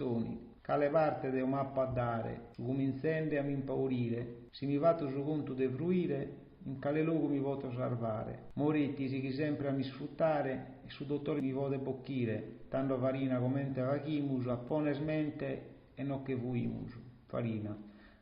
testoni, cale parte de mappa a dare, su come incende a mi impaurire, se mi vato su conto de fruire, in cale luogo mi voto salvare. Moretti si chi sempre a mi sfruttare, e su dottore mi vote bocchire, tanto farina commente vachimus, appone smente e no che vuimus. Farina.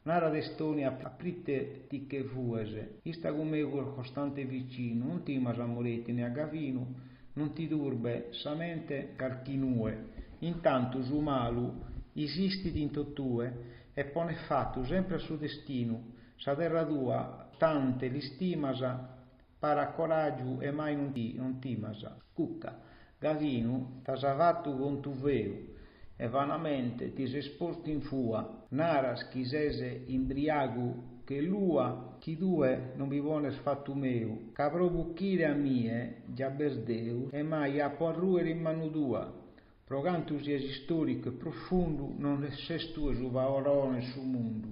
Nara testoni apritte ticche fuese, ista come col costante vicino, non timas a Moretti né a Gavino, non ti turbe, samente carchinue, intanto su malu, isistiti in tottue, e pone fatto sempre a suo destino, sa terra tua, tante l'istimasa, para coraggio e mai non timasa. Cucca, Gavino, t'ha fatto con tu veu, e vanamente ti sei esposto in fua, naras chisese imbriago che lua, chi due non vi vones fatto meu, capro bucchire a mie, già bersdeu, e mai a porruere in mano tua, progantu siesi storico e profondo, non ses tu su valorone su mondo.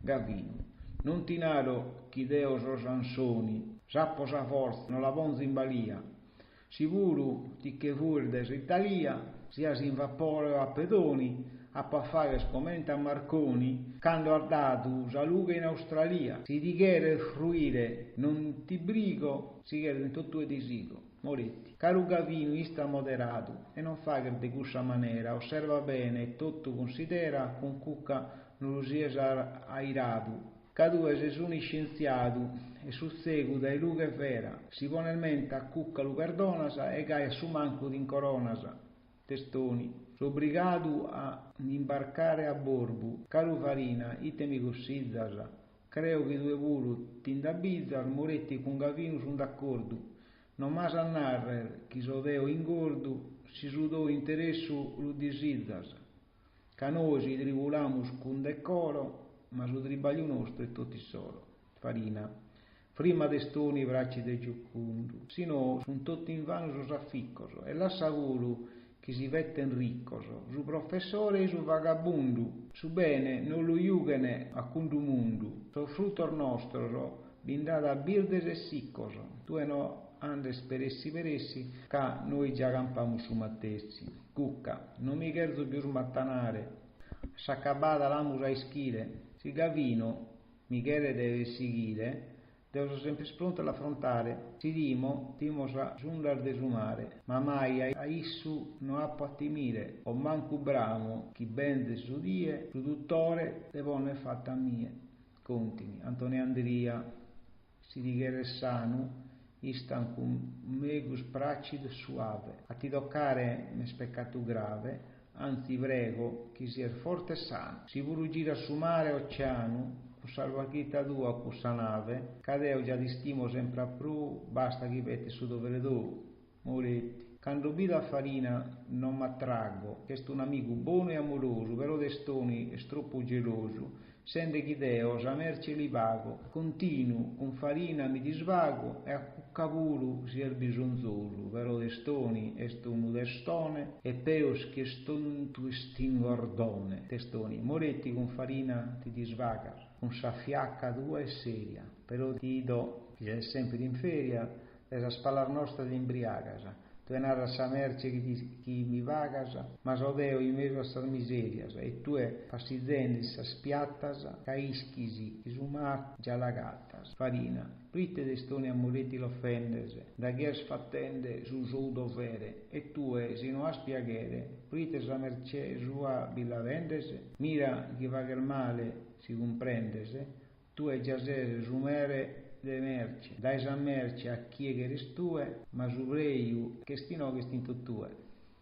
Gavino, non ti naro chi deo so Sansoni, sappo sa forza, non la vonzi in balia, sicuro ti che vurdes Italia, sia in vapore a pedoni, a fare scomenta a Marconi, quando ha dato saluga in Australia, si dighere fruire, non ti brigo, si chiede in tutto e disigo. Moretti, caro Gavino, ista moderato, e non fa che di questa maniera, osserva bene e tutto considera, con cucca non lo siesa airato. Cadue se sono scienziato e sul seguo dai luga e vera, si pone in mente a cucca lu perdonasa e gai a su manco d'incoronasa. Testoni, obbligato a imbarcare a borbu, caro Farina, itemi cossizzasa, creo che due vuru tindabizzar, Moretti con Gavino sono d'accordo, non mas a narrer, chi sodeo ingordo, si sudò interessu lu disizzasa, ca noi si tribulamus con decoro, ma su tribaglio nostro è tutti solo. Farina, prima testoni i bracci de giucundu, sino sun tutti in vano su safficcoso, e la savuru che si vetten riccoso, su professore e su vagabundu, su bene non lo iugene a cundu mundu, so frutto nostro, bindada birdes e siccoso, tu e no andes peressi, ca noi già campamus su mattessi. Cucca, non mi cherzo più smattanare, s'accabada l'amus a ischire, si Gavino mi chere deve seguire, devo sempre pronto all'affrontare, si timos a giundar desumare, ma mai a issu non appo a timire, o manco bramo, chi bende su die, su dottore, devone fatta mie. Contini, Antonio Andria, si dighere sano, istan cum megus pracido suave, a ti toccare me speccato grave, anzi prego chi sia forte e sano, si puru gira su mare oceano, con salvachita tua questa nave, cadeo già di stimo sempre a pru, basta chi pette su dovere tu, Moretti. Quando bida Farina non m'attraggo, che sto un amico buono e amoroso, però destoni è troppo geloso, sente chi deo, sa merce li pago, continuo, con Farina mi disvago, e a cuccavuru si è bisonzoso, però destoni è sto un destone, e peos che stontu stingordone. Testoni, Moretti con Farina ti disvaga, con sa fiacca tua e seria, però ti do, che è sempre in feria, e la spalla nostra di imbriagasa, tu e narra sa merce chi mi vagasa, ma sodeo in mezzo a sa miserias, e tu e passizendis sa spiattasa, ca ischisi, isumac già lagattas. Farina, pritte destoni a Moretti l'offendese, da chi sfattende su suo dovere, e tu e sino a spiaghere, pritte sa merce sua billavendese, mira chi va che il male si comprendese, tu e già sese sumere de merce, dai sa merce a chi che restue, ma su reiu che stino che stinto tue.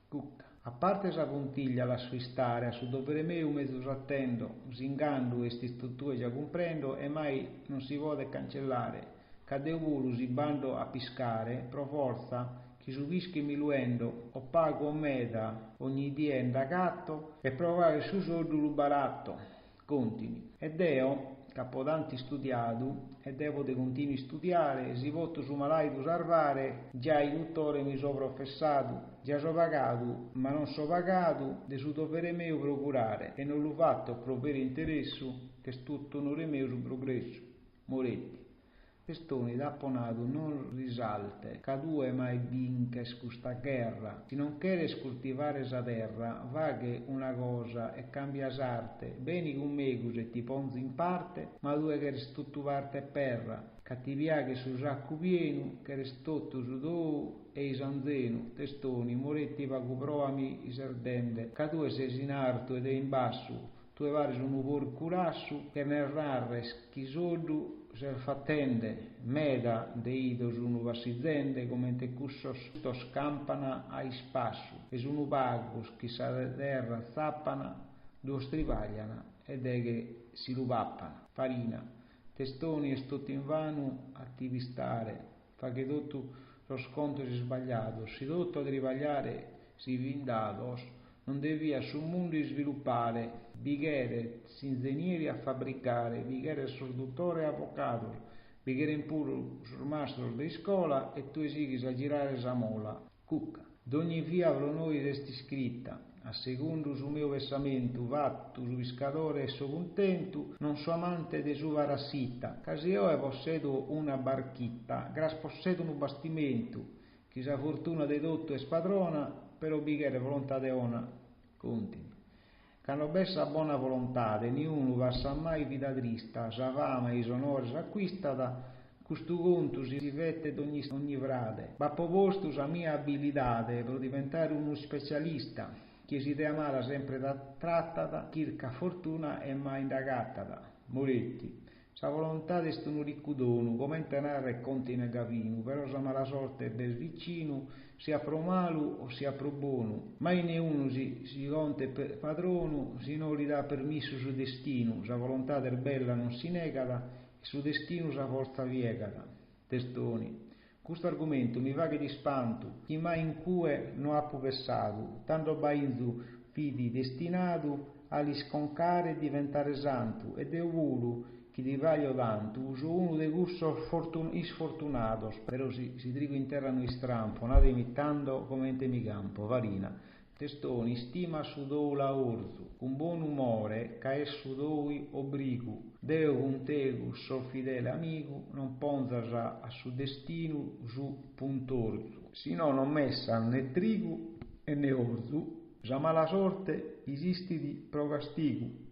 Cucca. A parte sa puntiglia la sua stare, a su dovere meu mezzo s'attendo, singando e sti tue già comprendo, e mai non si vuole cancellare, cadeu vulu si bando a piscare, pro forza, chi subischi mi luendo, o pago o meda, ogni dia indagato, e provare su soldo lu baratto. Contini. E deo, capodanti studiato, e devo de continui studiare, si voto su malaido salvare, già il dottore mi so professato, già so pagato, ma non so pagato, de su dovere mio procurare, e non l'ho fatto pro per interesso, che tutto onore mio su progresso. Moretti. Testoni d'apponato non risalte, ca due mai vinches custa guerra. Si non queres cultivare sa terra, vaghe una cosa e cambia sarte, beni con megus e ti ponzi in parte, ma due queres tutto varte perra. Cattiviaghe su sacco pieno, queres tutto su dou e isanzenu. Testoni, moretti vago provami iserdende, ca due sei in arto ed è in basso, tu varis un porco rassu, che ne rarres chi sodu se fattende, meda de idos unu vassizende, come te cussos scampana a spassu, es unu pagus chi sa terra zappana, duo strivagliana, ed è che si lupappana. Farina, testoni e tutto in vano a ti vistare, fa che tutto lo sconto si sbagliato, si tutto a rivagliare si vindados, non devia sul mondo sviluppare, bighere ingegneri a fabbricare, bighere sorduttore avvocato, bighere in puro sul mastro di scuola e tu esighi a girare sa mola. Cucca, d'ogni via avrò noi resti scritta, a secondo su mio versamento, vatto su pescatore e so contento, non so amante de su varassita, casi io possedo una barchitta, gras possedo un bastimento, chi sa fortuna de dotto è spadrona, però bighere volontà de ona, continui. Cano bessa buona volontà, niuno va sa mai vita trista, sa fama e isonore s'acquistata, custu conto si vette d'ogni vrade. Va posto sa mia abilitate per diventare uno specialista, che si te amata sempre da trattata, chirca fortuna e mai indagattata. Moretti. Sa volontà est un ricco dono, come intenare e conti nel gavino, però sa mala sorte del vicino, sia pro malu o sia pro buono. Mai ne uno si conte per padrono, si non gli dà permesso su destino, sa volontà del bella non si negata, e su destino sa forza viegata. Testoni. Questo argomento mi va che di spanto, chi mai in cue non ha pensato, tanto bainzu vidi destinato a sconcare e diventare santo, ed è volo chi ti vaglio tanto, uso uno dei gusto isfortunatos, però si trigo in terra noi strampo, nate imitando come in temi campo, varina. Testoni, stima su dou la orzu, con buon umore, ca è su doi obrigu, deo con tegu, so fidele amico, non ponza a su destino su puntorzu, sino non messa né trigu e né orzu, sa mala sorte esisti di procastigu,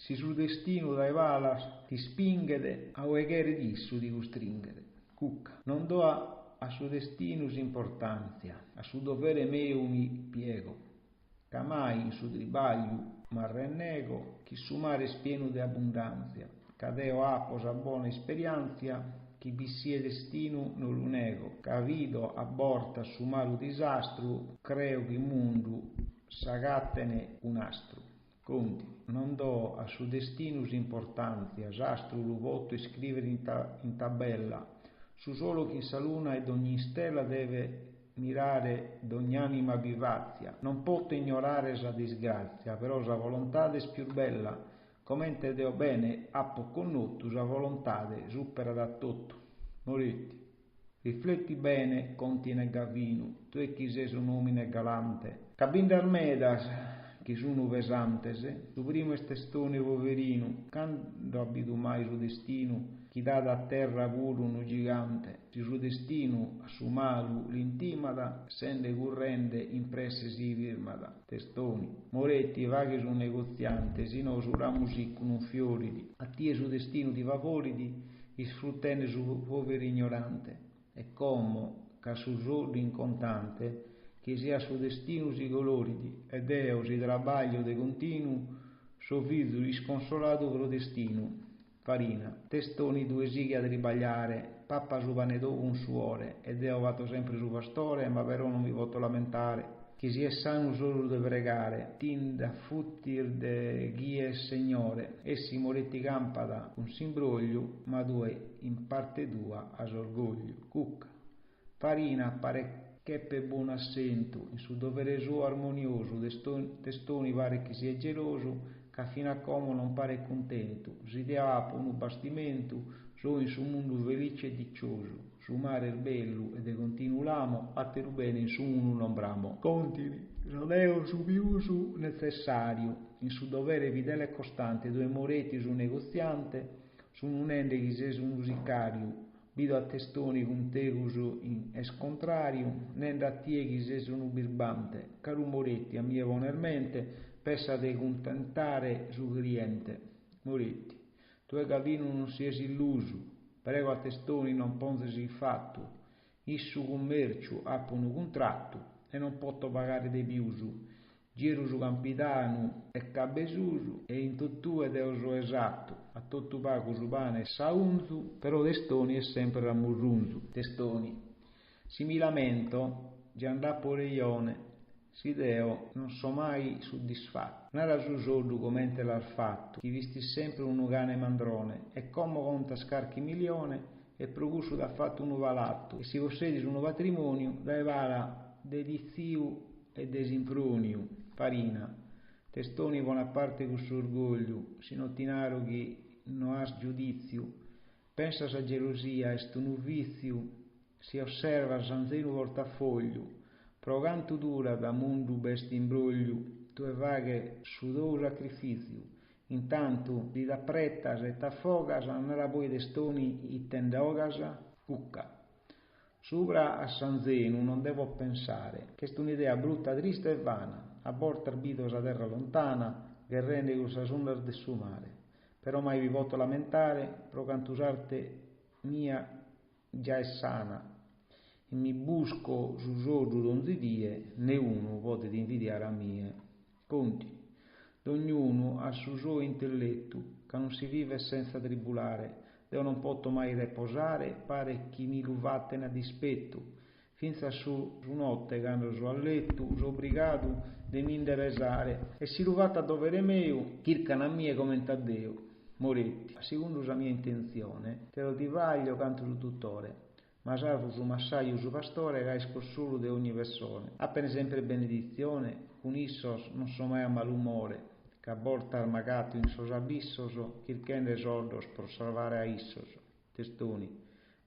si su destino dai valas ti spingede a ueghere dissu di costringere. Cucca, non do a suo destino importanza, a suo dovere meu mi piego, ca mai in su tribaglio m'arrennego, chi su mare spieno di abbondanza, ca deo ha posa buona esperienza, chi vi sia destino non lo nego, ca vido aborta su malu disastro, creo che il mondo sagattene un astro. Conti, non do a suo destino importanza, giastro lo voto e scrivere in tabella, su solo chi sa luna ed ogni stella deve mirare d'ogni anima vivazia, non pote ignorare sa disgrazia, però sa volontà è più bella, commente deo bene, appo connotto sa volontà supera da tutto. Moretti, rifletti bene, conti nel gavino, tu e chi sei un uomine galante, cabinde armedas, che sono pesantese, su primo estestone poverino, quando abitu mai su destino, chi dà da terra pure uno gigante, si su destino a su malu l'intimata, sende currente impresse si firmata. Testoni, Moretti va che su negoziante, sino su ramo sicco non fioridi, a tie su destino ti favoriti, sfruttende su povero ignorante, e come, ca su soldo incontante, che sia suo destino si coloridi, ed eo si trabaglio de continuo, so figlio isconsolato pro destino. Farina, testoni due sighi a ribagliare, pappa su panetò un suore, ed eo vato sempre su pastore, ma però non mi voto lamentare, che si è sano solo de pregare, tin da futtir de chi è Signore, essi moretti campada un simbroglio, ma due in parte tua a sorgoglio. Cucca, Farina pare che per buon assento, in suo dovere suo armonioso, testoni pare che sia geloso, che fino a come non pare contento, si dea un bastimento, so in su mondo felice e diccioso, su mare il bello e de continuo l'amo, a te bene in su uno non bramo. Continui, rodeo su piuso necessario, in su dovere fidele e costante, due moretti su negoziante, su un ende che sia un sicario, Vido a testoni con tegusu in escontrarium, nenda a tieghi se sono birbante, caru Moretti, a mia vonermente, pessa de contentare su cliente. Moretti, tu e Gavino non siesi illuso, prego a testoni non ponsesi fatto, issu commercio appono contratto e non potto pagare de piusu, giro su campitano e cabesusu e in tutto ed euso esatto, a tutto pago su pane e saunzu, però testoni è sempre rammurrunzu. Testoni, si mi lamento, già andà poreione, si deo non so mai soddisfatto. Non era su soldu commente l'ha fatto, chi visti sempre un cane mandrone, e come conta scarchi milione, e progusso da fatto un valatto, e si possedi su un patrimonio, dai vala dediziu e desinfroniu. Farina, testoni buona parte con suo orgoglio, si nottinaro che non ha giudizio, pensa sa gelosia, est un vizio, si osserva sanzeno portafoglio, pro canto dura da mondo besti imbroglio, tue vaghe sudor sacrificio, intanto ti t'appretas e t'affogas, nella poi testoni i tendogas, cucca. Sopra a San Zeno non devo pensare, che è un'idea brutta, triste e vana, a portar bitos a terra lontana, che rende con sa sonda del suo mare. Però mai vi posso lamentare, pro cantusarte mia già è sana, e mi busco su sordu d'onzi die, né uno potete invidiare a mie. Conti, d'ognuno ha su suo intelletto, che non si vive senza tribulare, io non posso mai riposare, pare chi mi lo vattene a dispetto, finza su notte quando so a letto, so obbligato di mi interessare, e si lo vatta a dovere mio, chircana a mie come a Dio. Moretti, secondo la mia intenzione, te lo divaglio canto su tuttore, ma salvo su massaio su pastore, che esco solo di ogni persona. Appena sempre benedizione, con issos non so mai a malumore, che a volta armagato in sos abissos, chirchende soldos per salvare a issos. Testoni,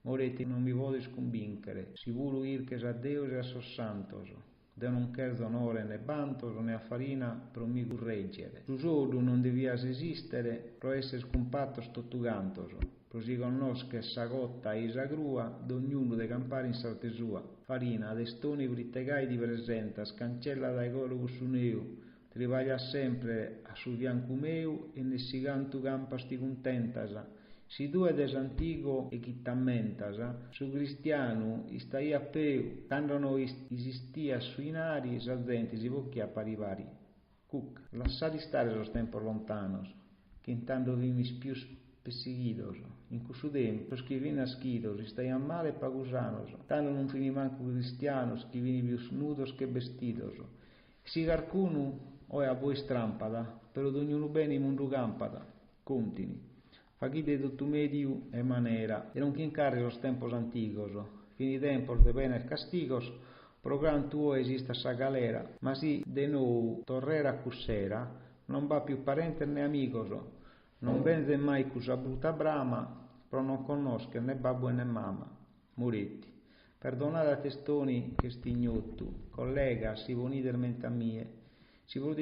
Moretti non mi vuole sconvincere, si vuole ir che sa Deus e a sos santos, de non quer d'onore né bantos né a farina pro mi correggere. Su solo non devias esistere, pro essere scompattos tottugantos, prosigo nos che sa cotta e sa grua, d'ognuno de campare in sorte sua. Farina, testoni brittegai di presenta, scancella dai coro su neu, trivaglia sempre a su fianco meu e ne si cantu campa sti contentasa. Si tu ed es antico e chi t'ammentasa, su cristiano istai a peu, quando no esistia sui nari, sa gente si può chi a pari pari. Cuc, lasciati stare sos tempos lontanos, che intanto vimis più perseguidos. In questo tempo, chi viene a schitos, stai a male e pagusanos, tanto non fini manco cristianos, chi vieni più snudos che vestidos. Si carcuno o è a voi strampada, però d'ognuno bene in mondo campada. Contini. Faghi tutto medio e manera, e non chi incarri los tempos antigos, fini tempos de pena e castigos, pro gran tuo esista sa galera, ma si de nou torrera cussera, non va più parente né amigos, non benze mai cusa brutta brama, pro non conosche né babbo né mamma. Moretti, perdonate a testoni che stignotto, collega, si vonite mente a mie, si vuol